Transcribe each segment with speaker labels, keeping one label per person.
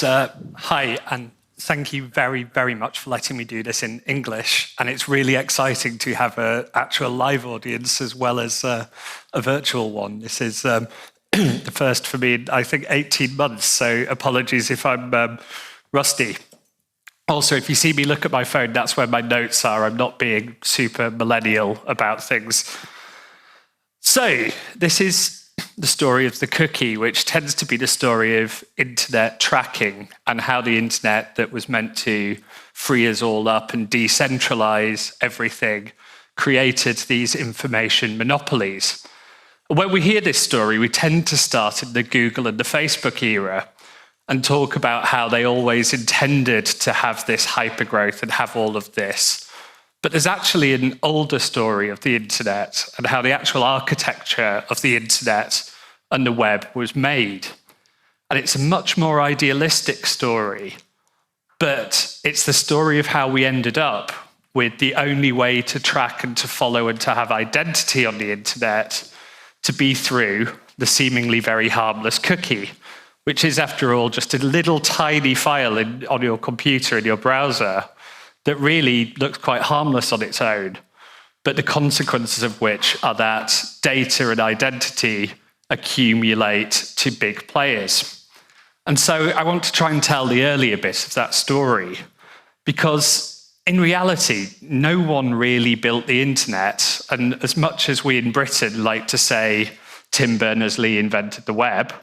Speaker 1: Hi, and thank you very, very much for letting me do this in English. And it's really exciting to have an actual live audience as well as a virtual one. This is the first for me in, I think, 18 months, so apologies if I'm rusty. Also, if you see me look at my phone, that's where my notes are. I'm not being super millennial about things. So, this is the story of the cookie, which tends to be the story of internet tracking and how the internet that was meant to free us all up and decentralize everything created these information monopolies. When we hear this story, we tend to start in the Google and the Facebook era and talk about how they always intended to have this hypergrowth and have all of this. But there's actually an older story of the internet and how the actual architecture of the internet and the web was made. And it's a much more idealistic story, but it's the story of how we ended up with the only way to track and to follow and to have identity on the internet to be through the seemingly very harmless cookie, which is, after all, just a little tiny file on your computer in your browser that really looks quite harmless on its own, but the consequences of which are that data and identity accumulate to big players. And so I want to try and tell the earlier bit of that story, because in reality, no one really built the internet. And as much as we in Britain like to say Tim Berners-Lee invented the web,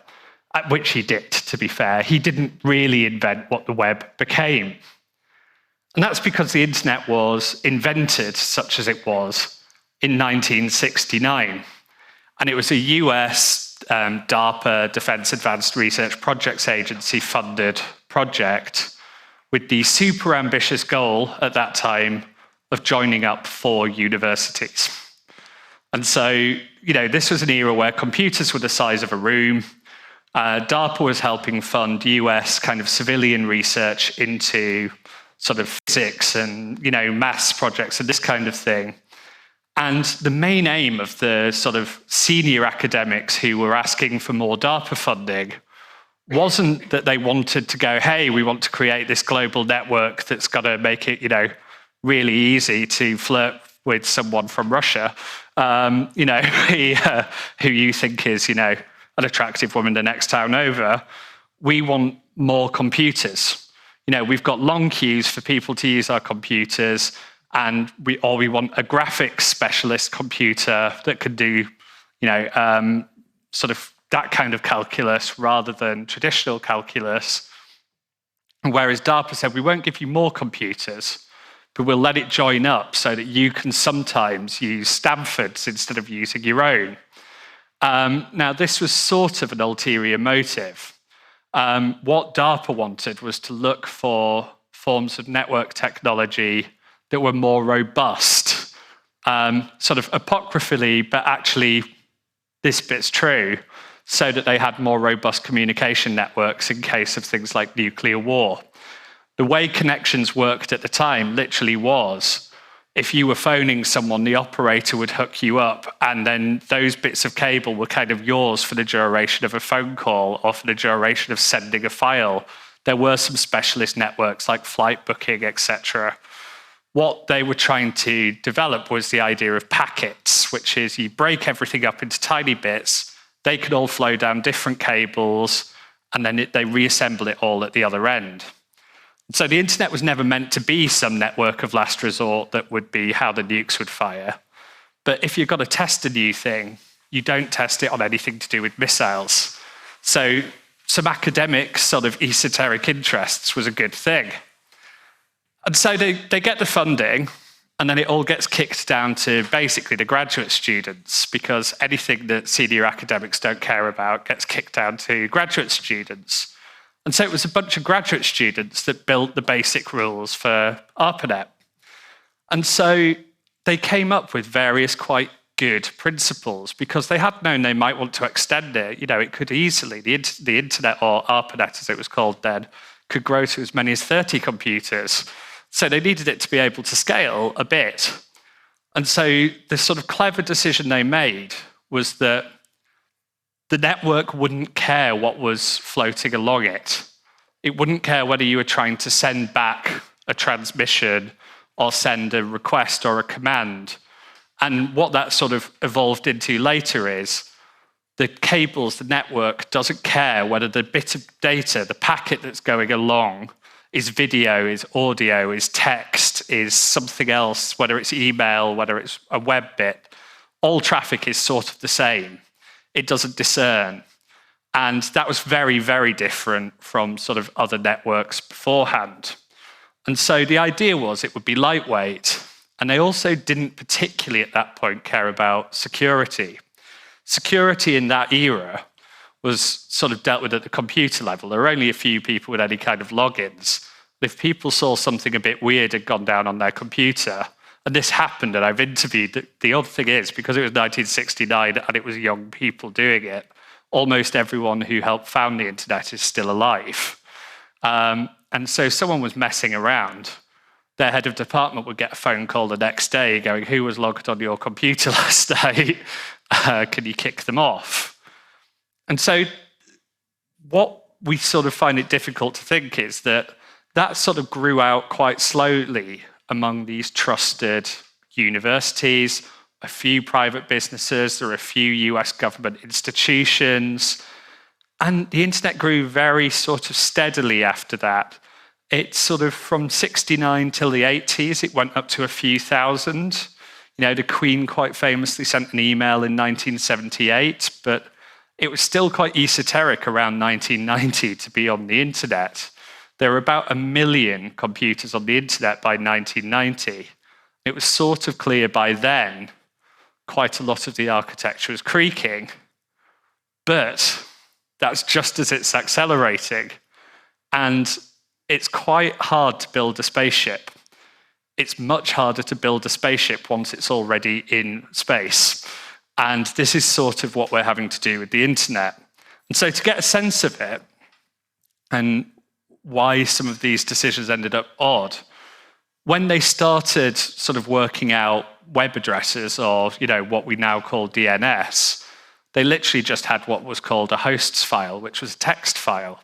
Speaker 1: which he did, to be fair, he didn't really invent what the web became. And that's because the internet was invented, such as it was, in 1969. And it was a US DARPA, Defense Advanced Research Projects Agency funded project with the super ambitious goal at that time of joining up 4 universities. And so, this was an era where computers were the size of a room. DARPA was helping fund US kind of civilian research into sort of physics and, maths projects and this kind of thing. And the main aim of the sort of senior academics who were asking for more DARPA funding wasn't that they wanted to go, hey, we want to create this global network that's going to make it, really easy to flirt with someone from Russia, who you think is, an attractive woman the next town over. We want more computers. We've got long queues for people to use our computers, and we want a graphics specialist computer that can do, sort of that kind of calculus rather than traditional calculus. Whereas DARPA said, we won't give you more computers, but we'll let it join up so that you can sometimes use Stanford's instead of using your own. Now, this was sort of an ulterior motive. What DARPA wanted was to look for forms of network technology that were more robust, sort of apocryphally, but actually this bit's true, so that they had more robust communication networks in case of things like nuclear war. The way connections worked at the time literally was, if you were phoning someone, the operator would hook you up, and then those bits of cable were kind of yours for the duration of a phone call or for the duration of sending a file. There were some specialist networks like flight booking, etc. What they were trying to develop was the idea of packets, which is you break everything up into tiny bits, they could all flow down different cables, and then they reassemble it all at the other end. So the internet was never meant to be some network of last resort that would be how the nukes would fire. But if you've got to test a new thing, you don't test it on anything to do with missiles. So some academic sort of esoteric interests was a good thing. And so they get the funding, and then it all gets kicked down to basically the graduate students, because anything that senior academics don't care about gets kicked down to graduate students. And so it was a bunch of graduate students that built the basic rules for ARPANET. And so they came up with various quite good principles, because they had known they might want to extend it. It could easily, the internet, or ARPANET as it was called then, could grow to as many as 30 computers. So they needed it to be able to scale a bit. And so the sort of clever decision they made was that the network wouldn't care what was floating along it. It wouldn't care whether you were trying to send back a transmission or send a request or a command. And what that sort of evolved into later is the cables, the network doesn't care whether the bit of data, the packet that's going along, is video, is audio, is text, is something else, whether it's email, whether it's a web bit. All traffic is sort of the same. It doesn't discern. And that was very, very different from sort of other networks beforehand. And so the idea was it would be lightweight. And they also didn't particularly at that point care about security. Security in that era was sort of dealt with at the computer level. There were only a few people with any kind of logins. If people saw something a bit weird had gone down on their computer, and this happened, and I've interviewed, the odd thing is, because it was 1969 and it was young people doing it, almost everyone who helped found the internet is still alive. And so someone was messing around. Their head of department would get a phone call the next day going, who was logged on your computer last night? Can you kick them off? And so what we sort of find it difficult to think is that that sort of grew out quite slowly among these trusted universities, a few private businesses, there are a few US government institutions, and the internet grew very sort of steadily after that. It's sort of from 69 till the 80s, it went up to a few thousand. You know, the Queen quite famously sent an email in 1978, but it was still quite esoteric around 1990 to be on the internet. There were about 1 million computers on the internet by 1990. It was sort of clear by then quite a lot of the architecture was creaking, but that's just as it's accelerating. And it's quite hard to build a spaceship. It's much harder to build a spaceship once it's already in space. And this is sort of what we're having to do with the internet. And so to get a sense of it, and why some of these decisions ended up odd, when they started sort of working out web addresses, or what we now call DNS, they literally just had what was called a hosts file, which was a text file.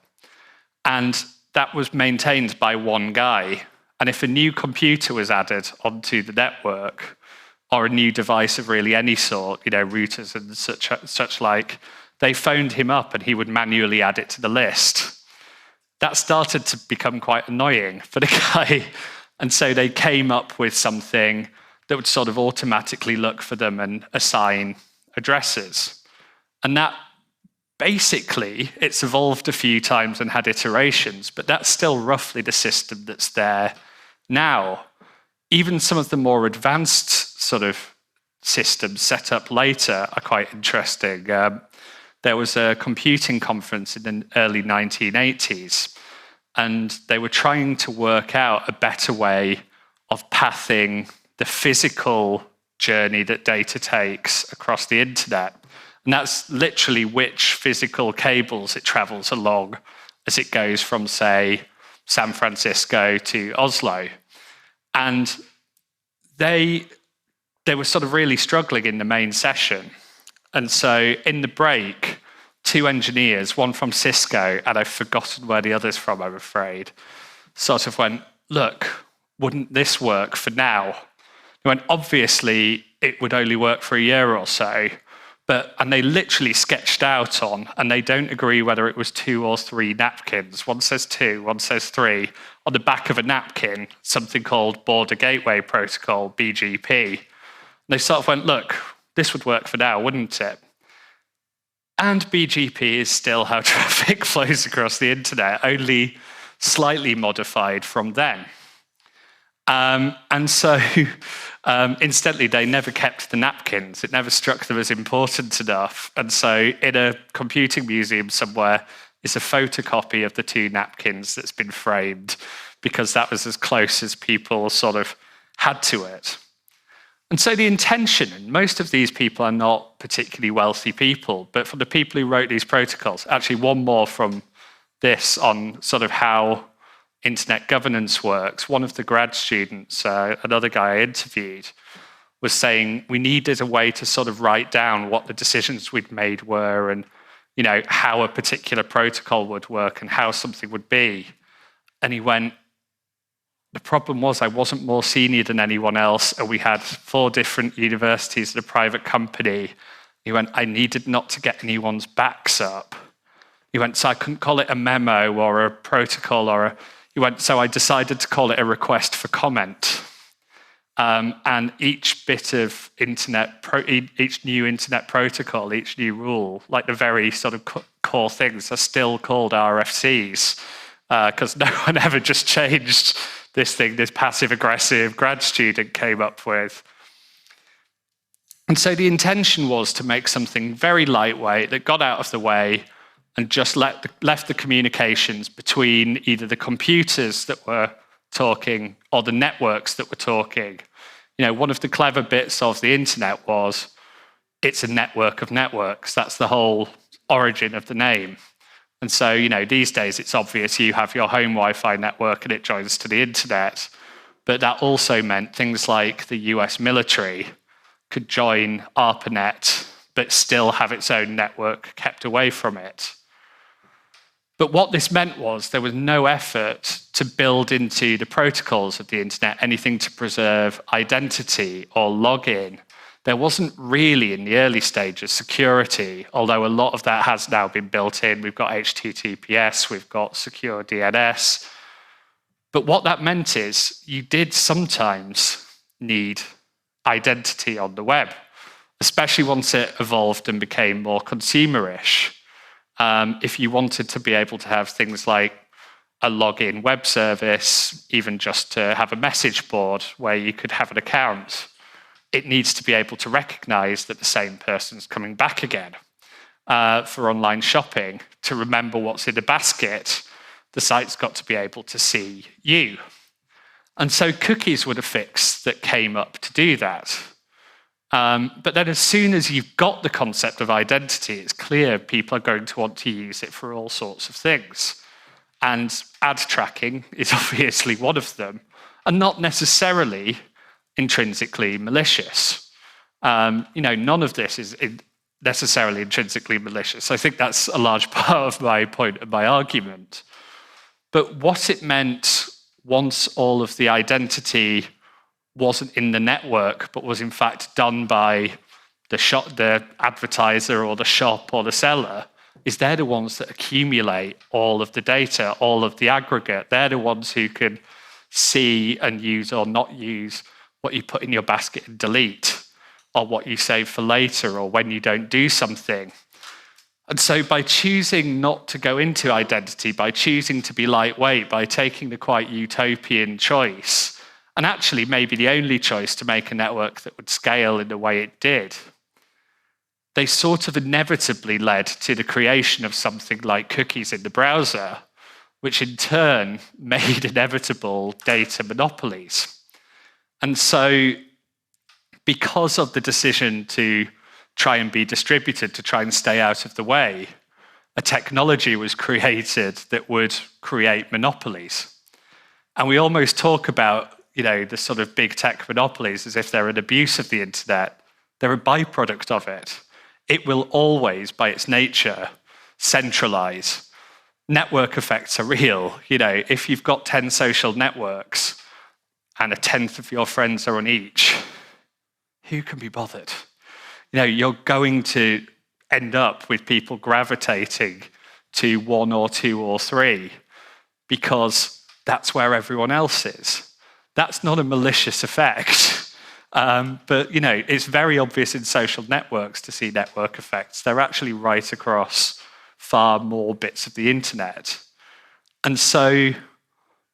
Speaker 1: And that was maintained by one guy. And if a new computer was added onto the network, or a new device of really any sort, routers and such like, they phoned him up and he would manually add it to the list. That started to become quite annoying for the guy. And so they came up with something that would sort of automatically look for them and assign addresses. And that basically, it's evolved a few times and had iterations, but that's still roughly the system that's there now. Even some of the more advanced sort of systems set up later are quite interesting. There was a computing conference in the early 1980s, and they were trying to work out a better way of pathing the physical journey that data takes across the internet. And that's literally which physical cables it travels along as it goes from, say, San Francisco to Oslo. And they were sort of really struggling in the main session. And so in the break, 2 engineers, one from Cisco, and I've forgotten where the other's from, I'm afraid, sort of went, look, wouldn't this work for now? They went, obviously, it would only work for a year or so. And they literally sketched out on, and they don't agree whether it was 2 or 3 napkins. One says 2, one says 3. On the back of a napkin, something called Border Gateway Protocol, BGP. And they sort of went, look, this would work for now, wouldn't it? And BGP is still how traffic flows across the internet, only slightly modified from then. And so incidentally, they never kept the napkins. It never struck them as important enough. And so in a computing museum somewhere is a photocopy of the 2 napkins that's been framed, because that was as close as people sort of had to it. And so the intention, and most of these people are not particularly wealthy people, but for the people who wrote these protocols, actually one more from this on sort of how internet governance works. One of the grad students, another guy I interviewed, was saying we needed a way to sort of write down what the decisions we'd made were and how a particular protocol would work and how something would be. And he went, the problem was I wasn't more senior than anyone else, and we had 4 different universities and a private company. He went, I needed not to get anyone's backs up. He went, so I couldn't call it a memo or a protocol he went, so I decided to call it a request for comment. And each bit of each new internet protocol, each new rule, like the very sort of core things, are still called RFCs, because no one ever just changed this thing this passive-aggressive grad student came up with. And so the intention was to make something very lightweight that got out of the way and just left the communications between either the computers that were talking or the networks that were talking. One of the clever bits of the internet was it's a network of networks. That's the whole origin of the name. And so, these days it's obvious you have your home Wi-Fi network and it joins to the internet. But that also meant things like the US military could join ARPANET, but still have its own network kept away from it. But what this meant was there was no effort to build into the protocols of the internet anything to preserve identity or login. There wasn't really, in the early stages, security, although a lot of that has now been built in. We've got HTTPS, we've got secure DNS. But what that meant is you did sometimes need identity on the web, especially once it evolved and became more consumerish. If you wanted to be able to have things like a login web service, even just to have a message board where you could have an account, it needs to be able to recognize that the same person's coming back again. For online shopping, to remember what's in the basket, the site's got to be able to see you. And so cookies were the fix that came up to do that. But then as soon as you've got the concept of identity, it's clear people are going to want to use it for all sorts of things. And ad tracking is obviously one of them, and not necessarily intrinsically malicious. None of this is necessarily intrinsically malicious. I think that's a large part of my point and my argument. But what it meant once all of the identity wasn't in the network, but was in fact done by the advertiser or the shop or the seller, is they're the ones that accumulate all of the data, all of the aggregate. They're the ones who can see and use or not use what you put in your basket and delete, or what you save for later, or when you don't do something. And so by choosing not to go into identity, by choosing to be lightweight, by taking the quite utopian choice, and actually maybe the only choice to make a network that would scale in the way it did, they sort of inevitably led to the creation of something like cookies in the browser, which in turn made inevitable data monopolies. And so because of the decision to try and be distributed, to try and stay out of the way, a technology was created that would create monopolies. And we almost talk about, the sort of big tech monopolies as if they're an abuse of the internet. They're a byproduct of it. It will always, by its nature, centralize. Network effects are real. If you've got 10 social networks and 1/10 of your friends are on each, who can be bothered? You're going to end up with people gravitating to 1 or 2 or 3 because that's where everyone else is. That's not a malicious effect. But it's very obvious in social networks to see network effects. They're actually right across far more bits of the internet. And so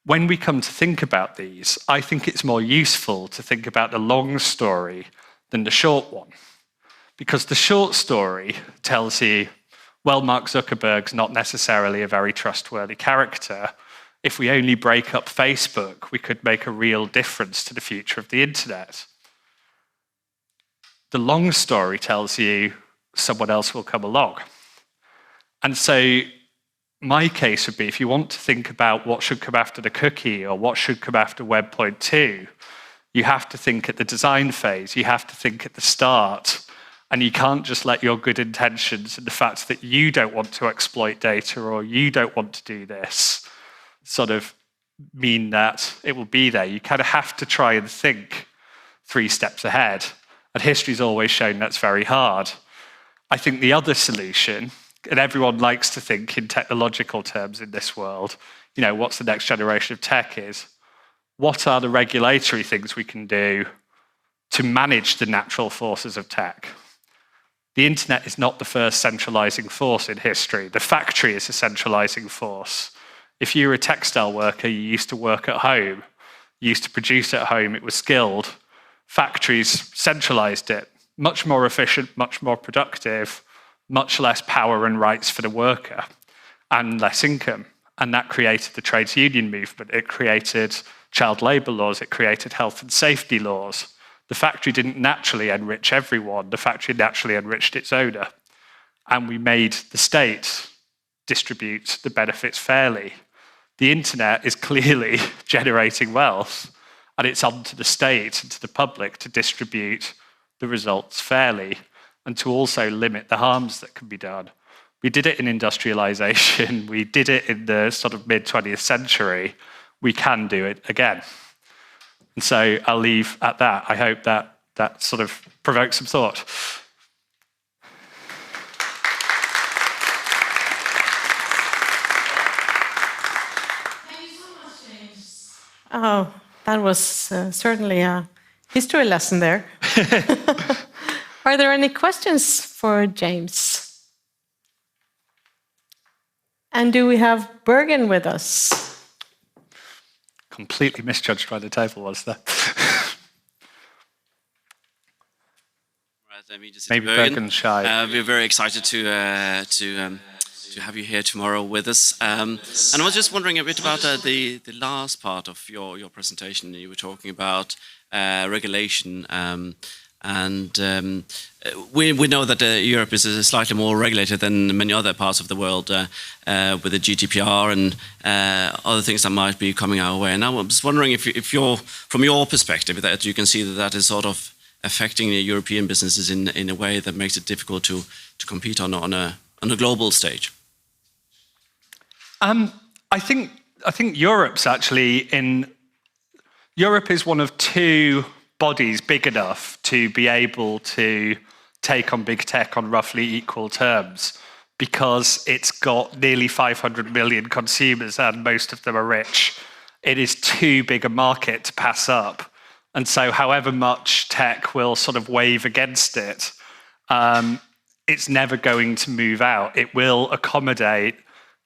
Speaker 1: when we come to think about these, I think it's more useful to think about the long story than the short one. Because the short story tells you, well, Mark Zuckerberg's not necessarily a very trustworthy character. If we only break up Facebook, we could make a real difference to the future of the internet. The long story tells you someone else will come along. And so my case would be, if you want to think about what should come after the cookie or what should come after Web 2.0, you have to think at the design phase, you have to think at the start. And you can't just let your good intentions and the fact that you don't want to exploit data or you don't want to do this sort of mean that it will be there. You kind of have to try and think 3 steps ahead. And history's always shown that's very hard. I think the other solution, and everyone likes to think in technological terms in this world, what's the next generation of tech is, what are the regulatory things we can do to manage the natural forces of tech? The internet is not the first centralizing force in history. The factory is a centralizing force. If you were a textile worker, you used to work at home. You used to produce at home, it was skilled. Factories centralized it. Much more efficient, much more productive, much less power and rights for the worker, and less income. And that created the trades union movement. It created child labor laws. It created health and safety laws. The factory didn't naturally enrich everyone. The factory naturally enriched its owner. And we made the state distribute the benefits fairly. The internet is clearly generating wealth, and it's up to the state and to the public to distribute the results fairly and to also limit the harms that can be done. We did it in industrialization. We did it in the sort of mid-20th century. We can do it again. And so I'll leave at that. I hope that sort of provokes some thought.
Speaker 2: Thank you so much, James. Oh, that was certainly a history lesson there. Are there any questions for James? And do we have Bergen with us?
Speaker 1: Completely misjudged by the table, was there? Maybe Bergen's shy.
Speaker 3: We're very excited to have you here tomorrow with us. And I was just wondering a bit about the last part of your presentation. You were talking about regulation. We know that Europe is slightly more regulated than many other parts of the world with the GDPR and other things that might be coming our way. And I was wondering if you're, from your perspective, that you can see that is sort of affecting the European businesses in a way that makes it difficult to compete on a global stage.
Speaker 1: I think Europe is one of 2 bodies big enough to be able to take on big tech on roughly equal terms because it's got nearly 500 million consumers and most of them are rich. It is too big a market to pass up. And so however much tech will sort of wave against it, it's never going to move out. It will accommodate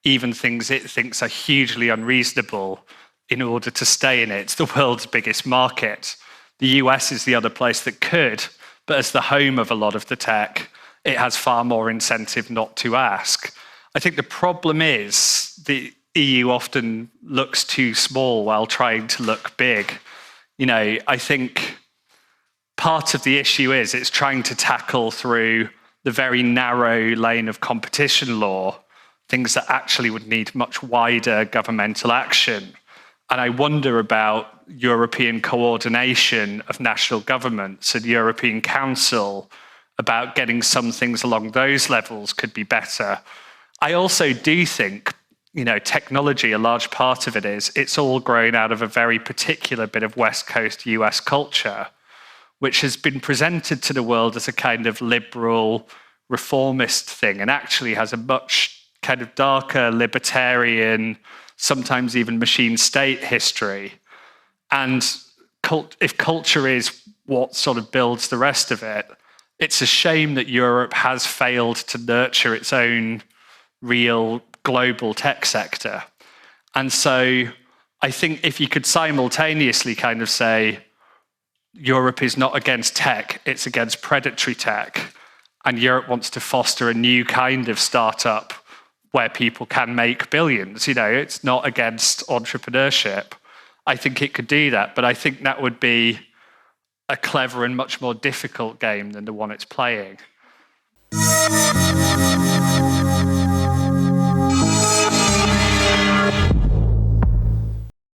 Speaker 1: even things it thinks are hugely unreasonable in order to stay in it. It's the world's biggest market. The US is the other place that could, but as the home of a lot of the tech, it has far more incentive not to ask. I think the problem is the EU often looks too small while trying to look big. I think part of the issue is it's trying to tackle through the very narrow lane of competition law, things that actually would need much wider governmental action. And I wonder about European coordination of national governments and European Council about getting some things along those levels could be better. I also do think, technology, a large part of it is, it's all grown out of a very particular bit of West Coast US culture, which has been presented to the world as a kind of liberal, reformist thing, and actually has a much kind of darker, libertarian, sometimes even machine state history. And if culture is what sort of builds the rest of it, it's a shame that Europe has failed to nurture its own real global tech sector. And so I think if you could simultaneously kind of say, Europe is not against tech, it's against predatory tech, and Europe wants to foster a new kind of startup where people can make billions. It's not against entrepreneurship. I think it could do that, but I think that would be a clever and much more difficult game than the one it's playing.